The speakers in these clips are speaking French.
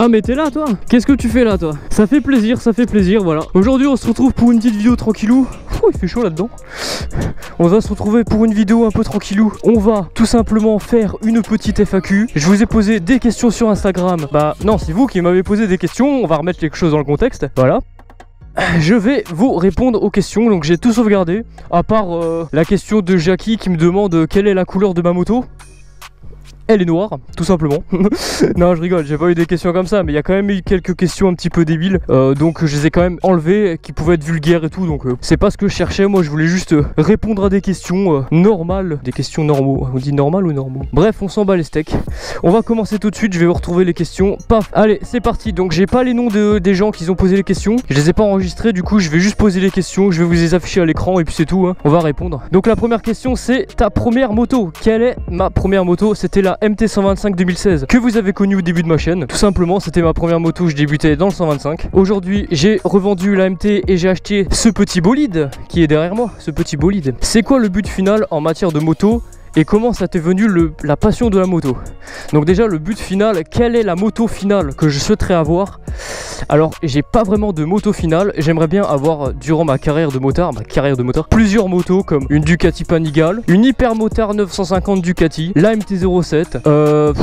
Ah mais t'es là toi? Qu'est-ce que tu fais là toi? Ça fait plaisir, voilà. Aujourd'hui on se retrouve pour une petite vidéo tranquillou. Ouh, il fait chaud là-dedans. On va se retrouver pour une vidéo un peu tranquillou. On va tout simplement faire une petite FAQ. Je vous ai posé des questions sur Instagram. Bah non, c'est vous qui m'avez posé des questions. On va remettre quelque chose dans le contexte. Voilà. Je vais vous répondre aux questions, donc j'ai tout sauvegardé. À part la question de Jackie qui me demande quelle est la couleur de ma moto. Elle est noire, tout simplement. Non, je rigole, j'ai pas eu des questions comme ça, mais il y a quand même eu quelques questions un petit peu débiles. Donc je les ai quand même enlevées, qui pouvaient être vulgaires et tout. Donc c'est pas ce que je cherchais, moi je voulais juste répondre à des questions normales. Des questions normaux. On dit normal ou normaux? Bref, on s'en bat les steaks. On va commencer tout de suite, je vais vous retrouver les questions. Paf, allez, c'est parti. Donc j'ai pas les noms des gens qui ont posé les questions. Je les ai pas enregistrés, du coup je vais juste poser les questions. Je vais vous les afficher à l'écran et puis c'est tout, hein. On va répondre. Donc la première question c'est ta première moto. Quelle est ma première moto? C'était la MT125 2016 que vous avez connue au début de ma chaîne. Tout simplement, c'était ma première moto, je débutais dans le 125. Aujourd'hui, j'ai revendu la MT et j'ai acheté ce petit bolide qui est derrière moi, ce petit bolide. C'est quoi le but final en matière de moto? Et comment ça t'est venu la passion de la moto? Donc déjà le but final, quelle est la moto finale que je souhaiterais avoir? Alors j'ai pas vraiment de moto finale, j'aimerais bien avoir durant ma carrière de motard, plusieurs motos comme une Ducati Panigale, une Hypermotard 950 Ducati, la MT-07,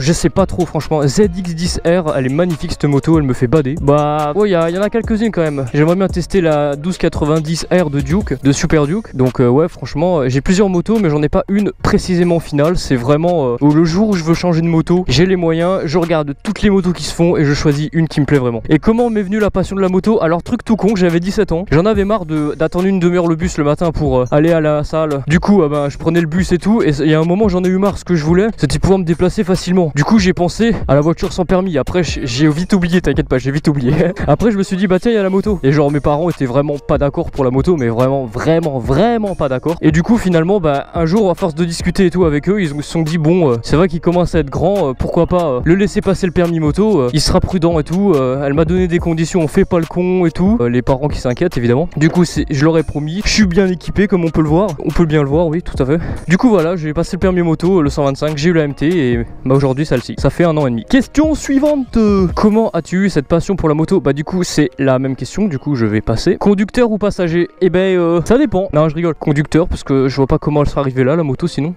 je sais pas trop franchement, ZX10R, elle est magnifique cette moto, elle me fait bader. Bah ouais, il y en a quelques-unes quand même. J'aimerais bien tester la 1290R de Duke, de Super Duke. Donc ouais franchement, j'ai plusieurs motos mais j'en ai pas une précisément finale. C'est vraiment le jour où je veux changer de moto, j'ai les moyens, je regarde toutes les motos qui se font et je choisis une qui me plaît vraiment. Et comment m'est venue la passion de la moto? Alors truc tout con, j'avais 17 ans, j'en avais marre d'attendre une demi-heure le bus le matin pour aller à la salle. Du coup bah, je prenais le bus et tout, et il y a un moment j'en ai eu marre. Ce que je voulais c'était pouvoir me déplacer facilement. Du coup j'ai pensé à la voiture sans permis. Après j'ai vite oublié, t'inquiète pas, j'ai vite oublié. Après je me suis dit bah tiens, il y a la moto. Et genre mes parents étaient vraiment pas d'accord pour la moto, mais vraiment pas d'accord. Et du coup finalement bah un jour à force de discuter et tout avec eux, ils se sont dit bon c'est vrai qu'il commence à être grand, pourquoi pas le laisser passer le permis moto, il sera prudent et tout. Elle m'a donné des conditions, on fait pas le con et tout. Les parents qui s'inquiètent évidemment. Du coup je leur ai promis, je suis bien équipé comme on peut le voir. On peut bien le voir, oui tout à fait. Du coup voilà, j'ai passé le permis moto, le 125, j'ai eu la MT et bah aujourd'hui celle-ci. Ça fait 1 an et demi. Question suivante. Comment as-tu eu cette passion pour la moto? Bah du coup c'est la même question, du coup je vais passer. Conducteur ou passager? Eh ben ça dépend. Non je rigole, conducteur parce que je vois pas comment elle serait arrivée là la moto sinon.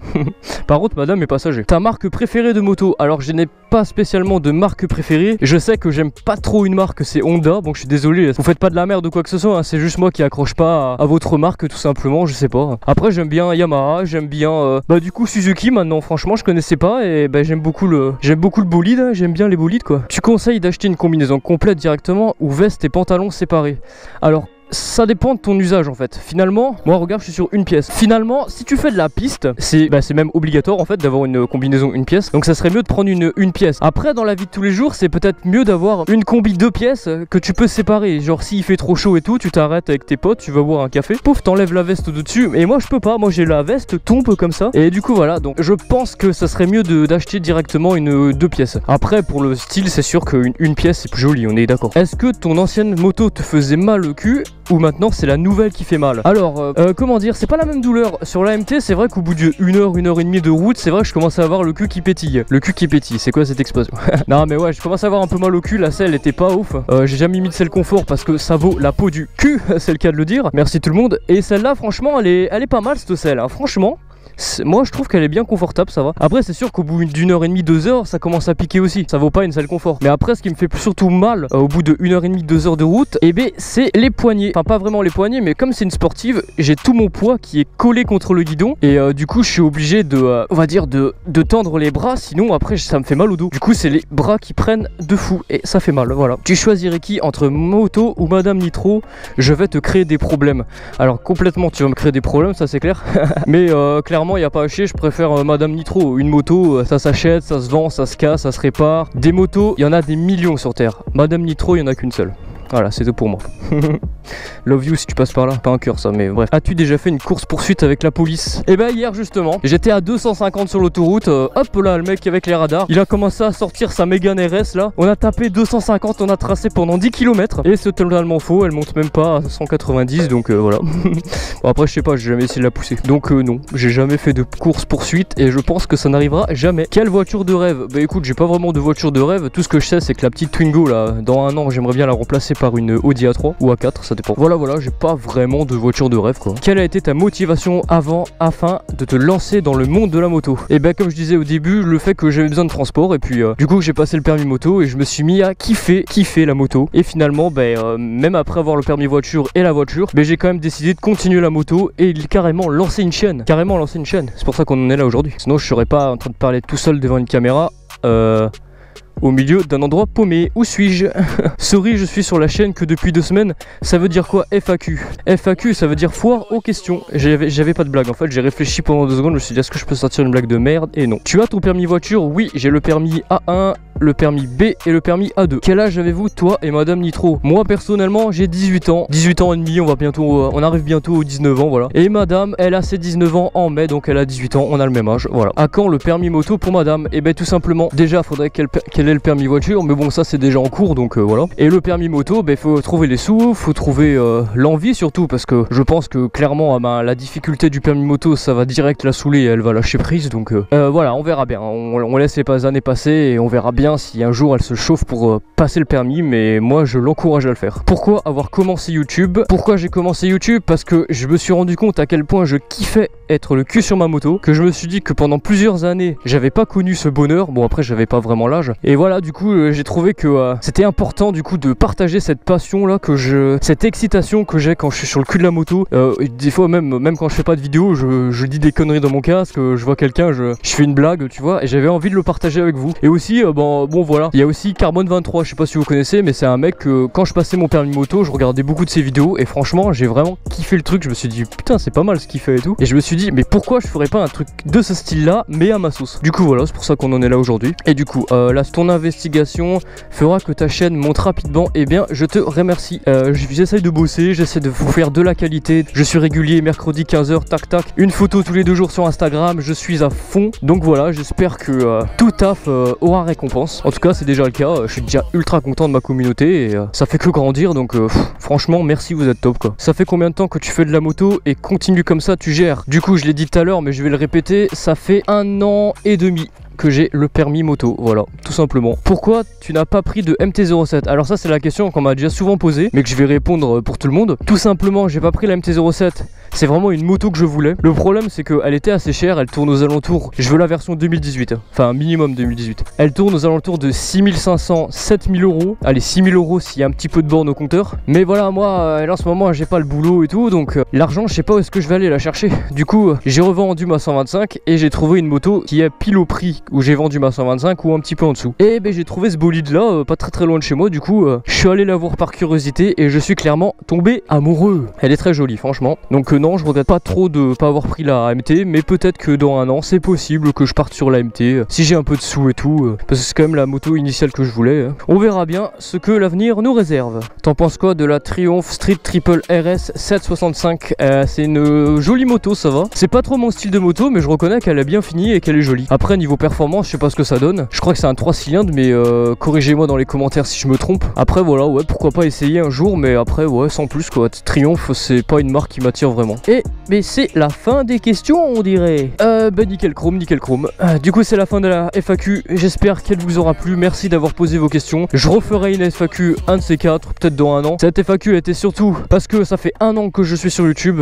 Par contre madame est passager. Ta marque préférée de moto? Alors je n'ai pas spécialement de marque préférée. Je sais que j'aime pas trop une marque, c'est Honda. Bon je suis désolé, vous faites pas de la merde ou quoi que ce soit, hein. C'est juste moi qui accroche pas à votre marque tout simplement, je sais pas. Après j'aime bien Yamaha, j'aime bien bah du coup Suzuki maintenant franchement je connaissais pas et bah j'aime beaucoup le bolide, hein. J'aime bien les bolides quoi. Tu conseilles d'acheter une combinaison complète directement ou veste et pantalons séparés? Alors ça dépend de ton usage en fait. Finalement, moi regarde, je suis sur une pièce. Finalement, si tu fais de la piste, c'est même obligatoire en fait d'avoir une combinaison une pièce. Donc ça serait mieux de prendre une pièce. Après, dans la vie de tous les jours, c'est peut-être mieux d'avoir une combi 2 pièces que tu peux séparer. Genre s'il fait trop chaud et tout, tu t'arrêtes avec tes potes, tu vas boire un café. Pouf, t'enlèves la veste de dessus. Et moi je peux pas, moi j'ai la veste tombe comme ça. Et du coup voilà, donc je pense que ça serait mieux d'acheter directement une 2 pièces. Après pour le style, c'est sûr qu'une pièce c'est plus joli, on est d'accord. Est-ce que ton ancienne moto te faisait mal au cul? Ou maintenant c'est la nouvelle qui fait mal? Alors comment dire, c'est pas la même douleur. Sur la MT c'est vrai qu'au bout d'une heure, 1h30 de route, c'est vrai que je commence à avoir le cul qui pétille. Le cul qui pétille, c'est quoi cette expression? Non mais ouais, je commence à avoir un peu mal au cul. La selle était pas ouf, j'ai jamais mis de selle confort parce que ça vaut la peau du cul. C'est le cas de le dire, merci tout le monde. Et celle-là franchement elle est pas mal cette selle, hein. Franchement moi je trouve qu'elle est bien confortable, ça va. Après c'est sûr qu'au bout d'une heure et demie, 2 heures, ça commence à piquer aussi. Ça vaut pas une selle confort. Mais après ce qui me fait surtout mal au bout de 1h30, 2 heures de route, et ben c'est les poignets. Enfin pas vraiment les poignets, mais comme c'est une sportive, j'ai tout mon poids qui est collé contre le guidon. Et du coup je suis obligé de, on va dire de tendre les bras, sinon après ça me fait mal au dos. Du coup c'est les bras qui prennent de fou et ça fait mal, voilà. Tu choisirais qui entre moto ou Madame Nitro? Je vais te créer des problèmes. Alors complètement tu vas me créer des problèmes, ça c'est clair. Mais clairement il n'y a pas à chier, je préfère Madame Nitro. Une moto ça s'achète, ça se vend, ça se casse, ça se répare. Des motos il y en a des millions sur terre. Madame Nitro il n'y en a qu'une seule. Voilà, c'est tout pour moi. Love you si tu passes par là. Pas un cœur ça, mais bref. As-tu déjà fait une course poursuite avec la police? Et bah hier justement, j'étais à 250 sur l'autoroute. Hop là, le mec avec les radars, il a commencé à sortir sa Mégane RS là. On a tapé 250, on a tracé pendant 10 km. Et c'est totalement faux, elle monte même pas à 190, donc voilà. Bon, après je sais pas, j'ai jamais essayé de la pousser. Donc non, j'ai jamais fait de course poursuite et je pense que ça n'arrivera jamais. Quelle voiture de rêve? Bah écoute, j'ai pas vraiment de voiture de rêve. Tout ce que je sais c'est que la petite Twingo là, dans un an j'aimerais bien la remplacer par une Audi A3 ou A4, ça dépend. Voilà, j'ai pas vraiment de voiture de rêve quoi. Quelle a été ta motivation afin de te lancer dans le monde de la moto? Et ben comme je disais au début, le fait que j'avais besoin de transport et puis du coup j'ai passé le permis moto et je me suis mis à kiffer la moto. Et finalement même après avoir le permis voiture et la voiture, j'ai quand même décidé de continuer la moto et carrément lancer une chaîne. C'est pour ça qu'on en est là aujourd'hui. Sinon je serais pas en train de parler tout seul devant une caméra au milieu d'un endroit paumé. Où suis-je? Sorry, je suis sur la chaîne que depuis 2 semaines. Ça veut dire quoi FAQ? FAQ, ça veut dire foire aux questions. J'avais pas de blague en fait, j'ai réfléchi pendant 2 secondes, je me suis dit est-ce que je peux sortir une blague de merde? Et non. Tu as ton permis voiture? Oui, j'ai le permis A1, le permis B et le permis A2. Quel âge avez-vous toi et Madame Nitro? Moi personnellement j'ai 18 ans. 18 ans et demi, on arrive bientôt aux 19 ans, voilà. Et Madame, elle a ses 19 ans en mai, donc elle a 18 ans, on a le même âge, voilà. À quand le permis moto pour Madame? Et tout simplement, déjà faudrait qu'elle ait le permis voiture, mais bon ça c'est déjà en cours, donc voilà. Et le permis moto, faut trouver les sous, faut trouver l'envie surtout, parce que je pense que clairement la difficulté du permis moto ça va direct la saouler et elle va lâcher prise, donc voilà, on verra bien. On laisse les années passer et on verra bien si un jour elle se chauffe pour passer le permis, mais moi je l'encourage à le faire. Pourquoi avoir commencé YouTube? Pourquoi j'ai commencé YouTube? Parce que je me suis rendu compte à quel point je kiffais être le cul sur ma moto, que je me suis dit que pendant plusieurs années j'avais pas connu ce bonheur. Bon après j'avais pas vraiment l'âge, et voilà, du coup j'ai trouvé que c'était important du coup de partager cette passion là, cette excitation que j'ai quand je suis sur le cul de la moto. Des fois même quand je fais pas de vidéo, je dis des conneries dans mon casque, je vois quelqu'un, je fais une blague, tu vois, et j'avais envie de le partager avec vous. Et aussi bon voilà, il y a aussi Carbone 23, je sais pas si vous connaissez, mais c'est un mec que quand je passais mon permis moto, je regardais beaucoup de ses vidéos et franchement j'ai vraiment kiffé le truc. Je me suis dit putain c'est pas mal ce qu'il fait et tout, et je me suis dit mais pourquoi je ferais pas un truc de ce style là mais à ma sauce. Du coup voilà, c'est pour ça qu'on en est là aujourd'hui. Et du coup là, ton investigation fera que ta chaîne monte rapidement. Et bien je te remercie. J'essaye de bosser, j'essaie de vous faire de la qualité, je suis régulier, mercredi 15h, tac tac, une photo tous les 2 jours sur Instagram, je suis à fond. Donc voilà, j'espère que tout taf aura récompense. En tout cas c'est déjà le cas, je suis déjà ultra content de ma communauté et ça fait que grandir, donc franchement merci, vous êtes top quoi. Ça fait combien de temps que tu fais de la moto et continue comme ça, tu gères? Du coup je l'ai dit tout à l'heure mais je vais le répéter, ça fait 1 an et demi que j'ai le permis moto, voilà, tout simplement. Pourquoi tu n'as pas pris de MT-07? Alors ça c'est la question qu'on m'a déjà souvent posée, mais que je vais répondre pour tout le monde. Tout simplement, j'ai pas pris la MT-07, c'est vraiment une moto que je voulais. Le problème c'est qu'elle était assez chère, elle tourne aux alentours, je veux la version 2018, enfin minimum 2018. Elle tourne aux alentours de 6500, 7000 euros. Allez, 6000 euros s'il y a un petit peu de borne au compteur. Mais voilà, moi, là en ce moment j'ai pas le boulot et tout, donc l'argent je sais pas où est-ce que je vais aller la chercher. Du coup, j'ai revendu ma 125 et j'ai trouvé une moto qui est pile au prix où j'ai vendu ma 125 ou un petit peu en dessous. Et j'ai trouvé ce bolide là, pas très loin de chez moi. Du coup, je suis allé la voir par curiosité et je suis clairement tombé amoureux. Elle est très jolie franchement. Donc non, je regrette pas trop de pas avoir pris la MT, mais peut-être que dans 1 an, c'est possible que je parte sur la MT si j'ai un peu de sous et tout, parce que c'est quand même la moto initiale que je voulais. On verra bien ce que l'avenir nous réserve. T'en penses quoi de la Triumph Street Triple RS 765? C'est une jolie moto, ça va. C'est pas trop mon style de moto, mais je reconnais qu'elle est bien finie et qu'elle est jolie. Après niveau performance, je sais pas ce que ça donne. Je crois que c'est un 3 cylindres, mais corrigez-moi dans les commentaires si je me trompe. Après voilà, ouais, pourquoi pas essayer un jour, mais après ouais, sans plus quoi. Triumph, c'est pas une marque qui m'attire vraiment. Mais c'est la fin des questions, on dirait. Nickel chrome. Du coup c'est la fin de la FAQ. J'espère qu'elle vous aura plu. Merci d'avoir posé vos questions. Je referai une FAQ un de ces 4, peut-être dans 1 an. Cette FAQ était surtout parce que ça fait 1 an que je suis sur YouTube.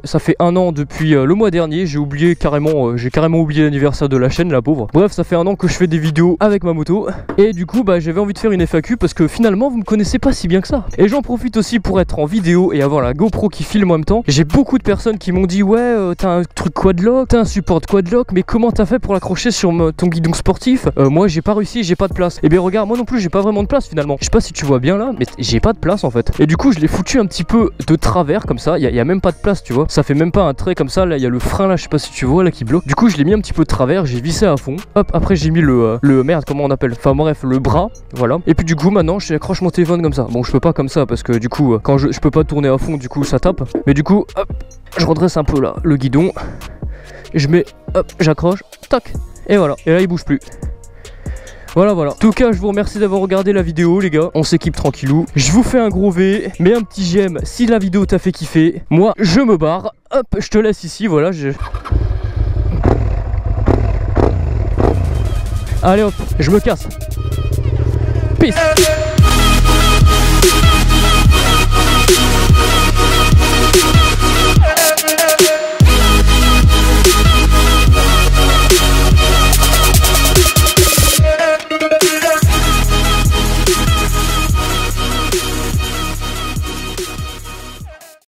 Ça fait 1 an depuis le mois dernier. J'ai carrément oublié l'anniversaire de la chaîne, la pauvre. Bref, ça fait 1 an que je fais des vidéos avec ma moto. Et du coup j'avais envie de faire une FAQ parce que finalement vous me connaissez pas si bien que ça. Et j'en profite aussi pour être en vidéo et avoir la GoPro qui filme en même temps. J'ai beaucoup de personnes personnes qui m'ont dit ouais t'as un truc quadlock, t'as un support quadlock, mais comment t'as fait pour l'accrocher sur ton guidon sportif? Moi j'ai pas réussi, j'ai pas de place. Et bien regarde, moi non plus j'ai pas vraiment de place finalement. Je sais pas si tu vois bien là, mais j'ai pas de place en fait. Et du coup je l'ai foutu un petit peu de travers comme ça, y a même pas de place tu vois. Ça fait même pas un trait comme ça, là il y a le frein là, je sais pas si tu vois là qui bloque. Du coup je l'ai mis un petit peu de travers, j'ai vissé à fond. Hop, après j'ai mis le merde, comment on appelle? Enfin bref, le bras, voilà. Et puis du coup maintenant j'accroche mon téléphone comme ça. Bon je peux pas comme ça parce que du coup quand je peux pas tourner à fond, du coup ça tape. Mais du coup hop, je redresse un peu là le guidon. Je mets, hop, j'accroche, tac, et voilà. Et là il bouge plus. Voilà. En tout cas, je vous remercie d'avoir regardé la vidéo, les gars. On s'équipe tranquillou. Je vous fais un gros V. Mets un petit j'aime si la vidéo t'a fait kiffer. Moi, je me barre. Hop, je te laisse ici. Voilà. Allez hop, je me casse. Peace.